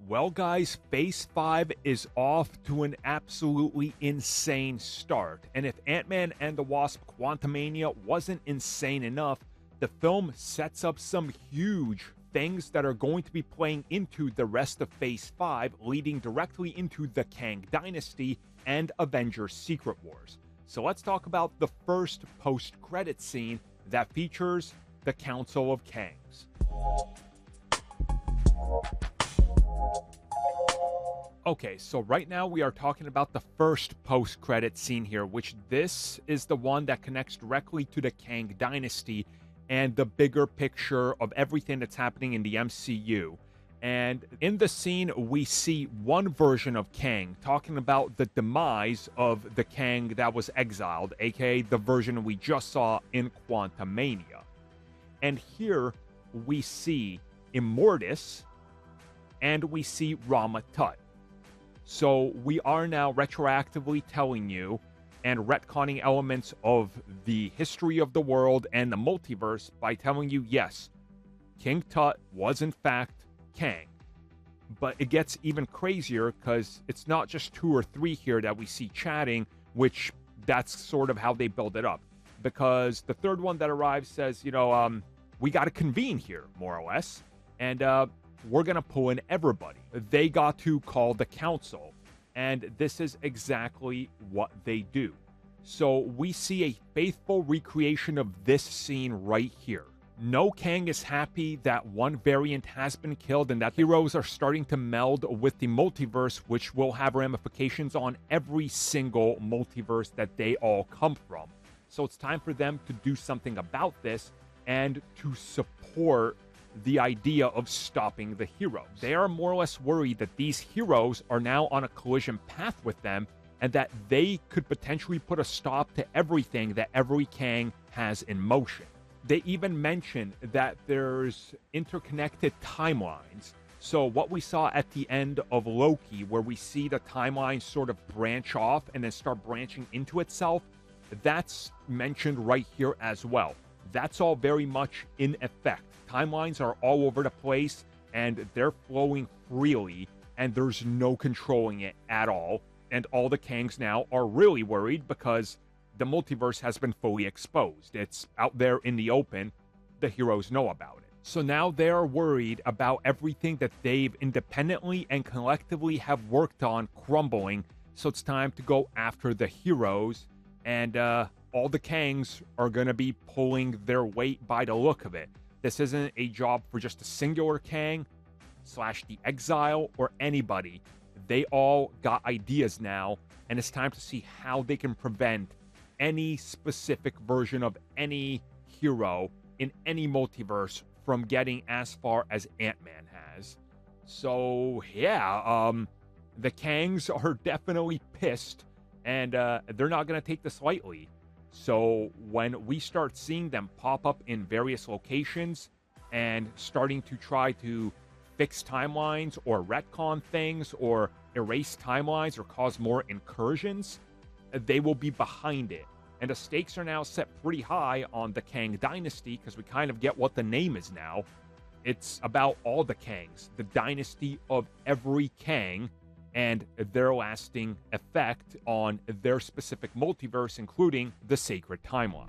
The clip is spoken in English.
Well, guys, Phase 5 is off to an absolutely insane start. And if Ant-Man and the Wasp Quantumania wasn't insane enough, the film sets up some huge things that are going to be playing into the rest of Phase 5, leading directly into the Kang Dynasty and Avengers Secret Wars. So let's talk about the first post-credit scene that features the Council of Kangs. Okay, so right now we are talking about the first post-credit scene here, which this is the one that connects directly to the Kang Dynasty and the bigger picture of everything that's happening in the MCU. And in the scene, we see one version of Kang talking about the demise of the Kang that was exiled, aka the version we just saw in Quantumania. And here we see Immortus and we see Rama Tut. So we are now retroactively telling you and retconning elements of the history of the world and the multiverse by telling you, yes, King Tut was in fact Kang. But it gets even crazier because it's not just 2 or 3 here that we see chatting, which that's sort of how they build it up. Because the third one that arrives says, we got to convene here, more or less. And we're going to pull in everybody. They got to call the council. And this is exactly what they do. So we see a faithful recreation of this scene right here. No Kang is happy that one variant has been killed and that heroes are starting to meld with the multiverse, which will have ramifications on every single multiverse that they all come from. So it's time for them to do something about this and to support the idea of stopping the heroes. They are more or less worried that these heroes are now on a collision path with them and that they could potentially put a stop to everything that every Kang has in motion. They even mention that there's interconnected timelines. So what we saw at the end of Loki, where we see the timeline sort of branch off and then start branching into itself, that's mentioned right here as well. That's all very much in effect. Timelines are all over the place and they're flowing freely and there's no controlling it at all. And all the Kangs now are really worried because the multiverse has been fully exposed. It's out there in the open. The heroes know about it. So now they're worried about everything that they've independently and collectively have worked on crumbling. So it's time to go after the heroes. And all the Kangs are going to be pulling their weight by the look of it. This isn't a job for just a singular Kang / the Exile or anybody. They all got ideas now. And it's time to see how they can prevent any specific version of any hero in any multiverse from getting as far as Ant-Man has. So yeah, the Kangs are definitely pissed and they're not going to take this lightly. So when we start seeing them pop up in various locations and starting to try to fix timelines or retcon things or erase timelines or cause more incursions, they will be behind it. And the stakes are now set pretty high on the Kang Dynasty because we kind of get what the name is now. It's about all the Kangs, the dynasty of every Kang, and their lasting effect on their specific multiverse, including the Sacred Timeline.